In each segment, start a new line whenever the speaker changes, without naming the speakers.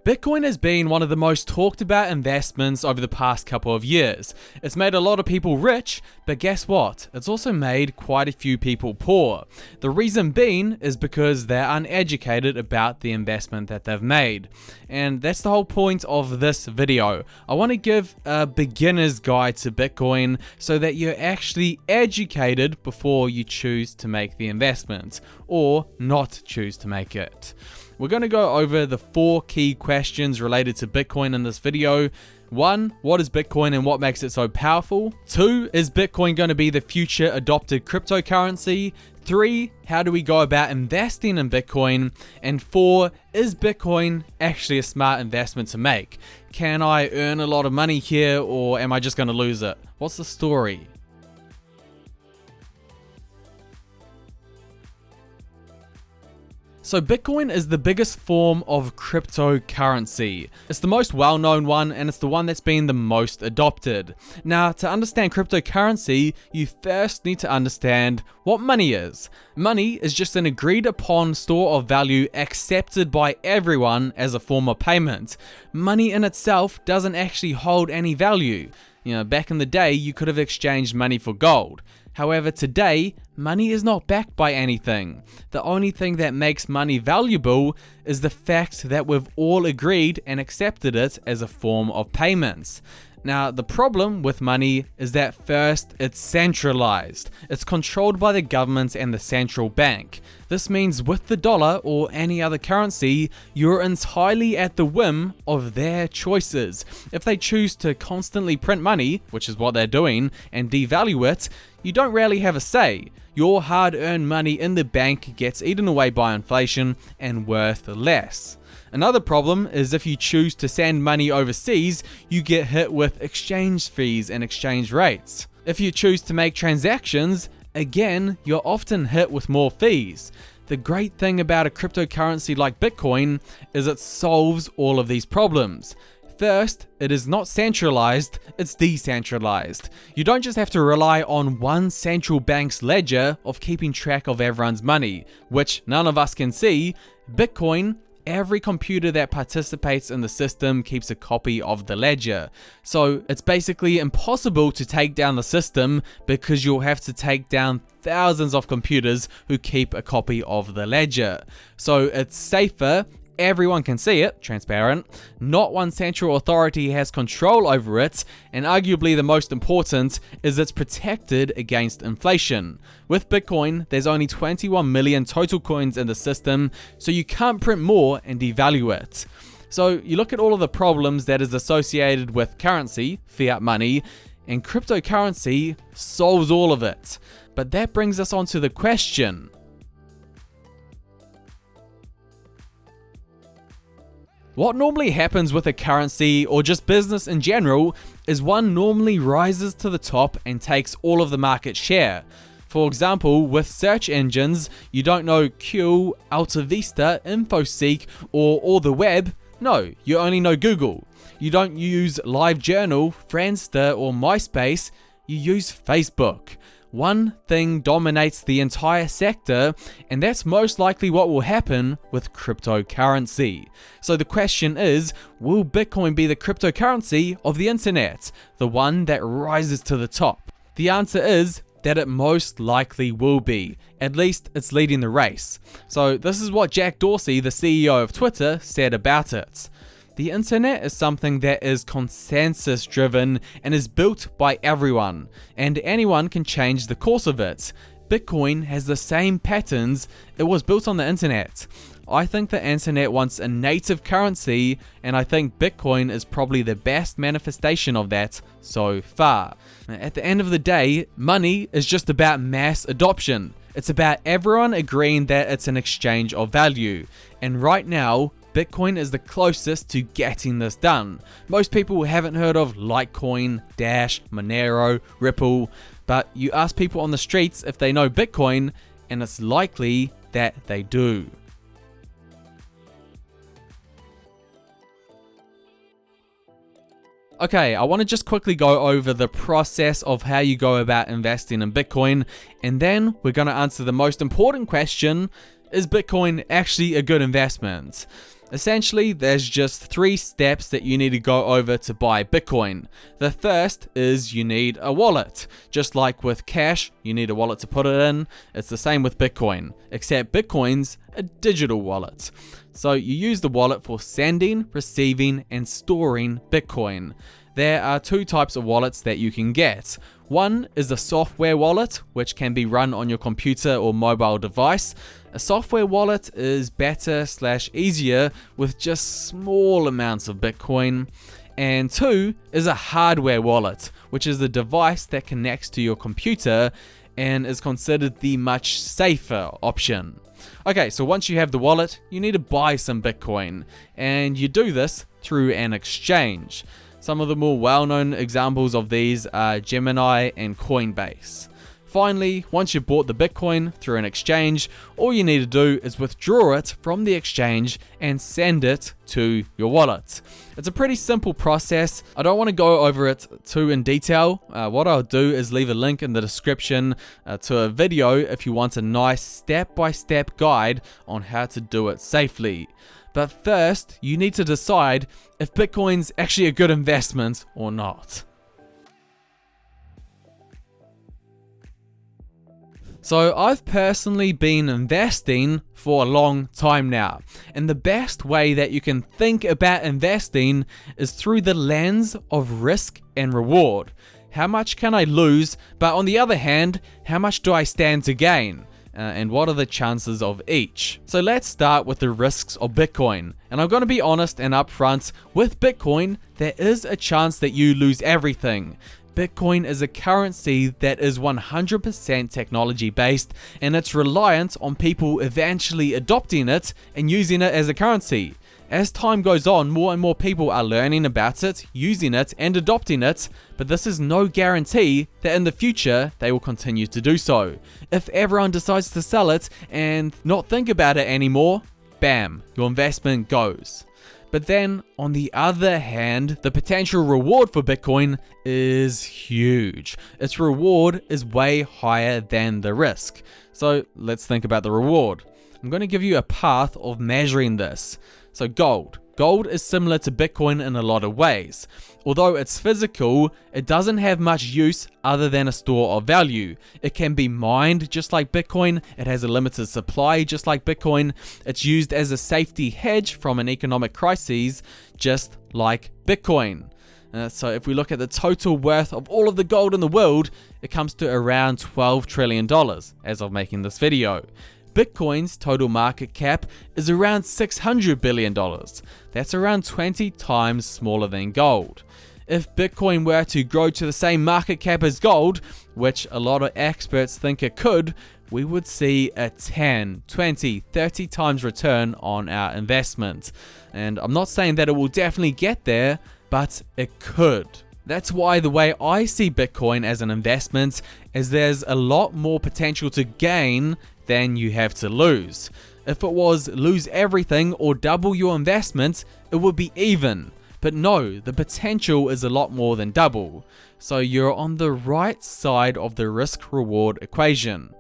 Bitcoin has been one of the most talked about investments over the past couple of years. It's made a lot of people rich, but guess what? It's also made quite a few people poor. The reason being is because they're uneducated about the investment that they've made. And that's the whole point of this video. I want to give a beginner's guide to Bitcoin so that you're actually educated before you choose to make the investment, or not choose to make it. We're going to go over the 4 key questions related to Bitcoin in this video. 1, what is Bitcoin and what makes it so powerful? 2, is Bitcoin going to be the future adopted cryptocurrency? 3, how do we go about investing in Bitcoin? And 4, is Bitcoin actually a smart investment to make? Can I earn a lot of money here, or am I just going to lose it? What's the story? So Bitcoin is the biggest form of cryptocurrency. It's the most well-known one, and it's the one that's been the most adopted. Now, to understand cryptocurrency, you first need to understand what money is. Money is just an agreed upon store of value accepted by everyone as a form of payment. Money in itself doesn't actually hold any value. Back in the day, you could have exchanged money for gold. However, today, money is not backed by anything. The only thing that makes money valuable is the fact that we've all agreed and accepted it as a form of payments. Now, the problem with money is that first, it's centralized. It's controlled by the government and the central bank. This means with the dollar or any other currency, you're entirely at the whim of their choices. If they choose to constantly print money, which is what they're doing, and devalue it, you don't really have a say. Your hard-earned money in the bank gets eaten away by inflation and worth less. Another problem is if you choose to send money overseas, you get hit with exchange fees and exchange rates. If you choose to make transactions, again, you're often hit with more fees. The great thing about a cryptocurrency like Bitcoin is it solves all of these problems. First, it is not centralized, it's decentralized. You don't just have to rely on one central bank's ledger of keeping track of everyone's money, which none of us can see. Bitcoin, every computer that participates in the system keeps a copy of the ledger. So it's basically impossible to take down the system because you'll have to take down thousands of computers who keep a copy of the ledger. So it's safer. Everyone can see it, transparent. Not one central authority has control over it, and arguably the most important is it's protected against inflation. With Bitcoin, there's only 21 million total coins in the system, so you can't print more and devalue it. So you look at all of the problems that is associated with currency, fiat money, and cryptocurrency solves all of it. But that brings us on to the question: what normally happens with a currency or just business in general is one normally rises to the top and takes all of the market share. For example, with search engines, you don't know Q, AltaVista, InfoSeek, or the web. No, you only know Google. You don't use LiveJournal, Friendster, or MySpace. You use Facebook. One thing dominates the entire sector, and that's most likely what will happen with cryptocurrency. So the question is, will Bitcoin be the cryptocurrency of the internet, the one that rises to the top? The answer is that it most likely will be. At least it's leading the race. So this is what Jack Dorsey, the CEO of Twitter, said about it. The internet is something that is consensus driven and is built by everyone, and anyone can change the course of it. Bitcoin has the same patterns. It was built on the internet. I think the internet wants a native currency, and I think Bitcoin is probably the best manifestation of that so far. At the end of the day, money is just about mass adoption. It's about everyone agreeing that it's an exchange of value. And right now, Bitcoin is the closest to getting this done. Most people haven't heard of Litecoin, Dash, Monero, Ripple, but you ask people on the streets if they know Bitcoin, and it's likely that they do. Okay, I want to just quickly go over the process of how you go about investing in Bitcoin, and then we're going to answer the most important question: is Bitcoin actually a good investment? Essentially, there's just 3 steps that you need to go over to buy Bitcoin. The first is you need a wallet. Just like with cash, you need a wallet to put it in. It's the same with Bitcoin, except Bitcoin's a digital wallet. So you use the wallet for sending, receiving, and storing Bitcoin. There are 2 types of wallets that you can get. One is a software wallet, which can be run on your computer or mobile device. A software wallet is better/easier with just small amounts of Bitcoin. And 2 is a hardware wallet, which is the device that connects to your computer and is considered the much safer option. Okay, so once you have the wallet, you need to buy some Bitcoin, and you do this through an exchange. Some of the more well-known examples of these are Gemini and Coinbase. Finally, once you've bought the Bitcoin through an exchange, all you need to do is withdraw it from the exchange and send it to your wallet. It's a pretty simple process. I don't want to go over it too in detail. What I'll do is leave a link in the description to a video if you want a nice step-by-step guide on how to do it safely. But first, you need to decide if Bitcoin's actually a good investment or not. So I've personally been investing for a long time now, and the best way that you can think about investing is through the lens of risk and reward. How much can I lose, but on the other hand, how much do I stand to gain? And what are the chances of each? So let's start with the risks of Bitcoin. And I'm going to be honest and upfront, with Bitcoin, there is a chance that you lose everything. Bitcoin is a currency that is 100% technology based, and it's reliant on people eventually adopting it and using it as a currency. As time goes on, more and more people are learning about it, using it, and adopting it, but this is no guarantee that in the future they will continue to do so. If everyone decides to sell it and not think about it anymore, bam, your investment goes. But then, on the other hand, the potential reward for Bitcoin is huge. Its reward is way higher than the risk. So let's think about the reward. I'm going to give you a path of measuring this. So gold. Gold is similar to Bitcoin in a lot of ways. Although it's physical, it doesn't have much use other than a store of value. It can be mined just like Bitcoin. It has a limited supply just like Bitcoin. It's used as a safety hedge from an economic crisis just like Bitcoin. So if we look at the total worth of all of the gold in the world, it comes to around $12 trillion as of making this video. Bitcoin's total market cap is around $600 billion. That's around 20 times smaller than gold. If Bitcoin were to grow to the same market cap as gold, which a lot of experts think it could, we would see a 10, 20, 30 times return on our investment. And I'm not saying that it will definitely get there, but it could. That's why the way I see Bitcoin as an investment is there's a lot more potential to gain than you have to lose. If it was lose everything or double your investment, it would be even. But no, the potential is a lot more than double. So you're on the right side of the risk-reward equation.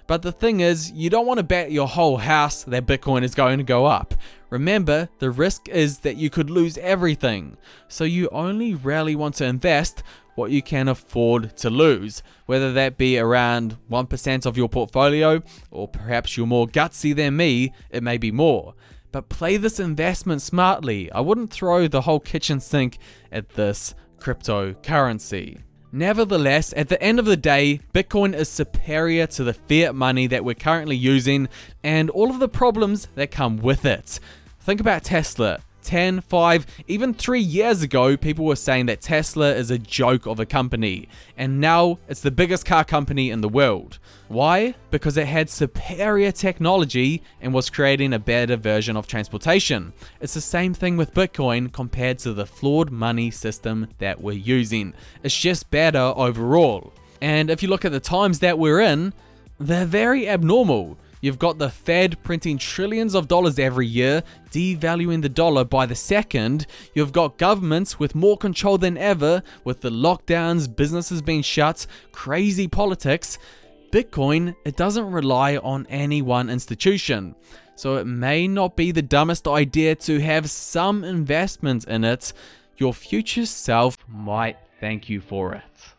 But the thing is, you don't want to bet your whole house that Bitcoin is going to go up. Remember, the risk is that you could lose everything. So you only really want to invest what you can afford to lose, whether that be around 1% of your portfolio, or perhaps you're more gutsy than me, it may be more. But play this investment smartly. I wouldn't throw the whole kitchen sink at this cryptocurrency. Nevertheless, at the end of the day, Bitcoin is superior to the fiat money that we're currently using and all of the problems that come with it. Think about Tesla. 10, 5, even 3 years ago, people were saying that Tesla is a joke of a company, and now it's the biggest car company in the world. Why? Because it had superior technology and was creating a better version of transportation. It's the same thing with Bitcoin compared to the flawed money system that we're using. It's just better overall. And if you look at the times that we're in, they're very abnormal. You've got the Fed printing trillions of dollars every year, devaluing the dollar by the second. You've got governments with more control than ever, with the lockdowns, businesses being shut, crazy politics. Bitcoin, it doesn't rely on any one institution. So it may not be the dumbest idea to have some investment in it. Your future self might thank you for it.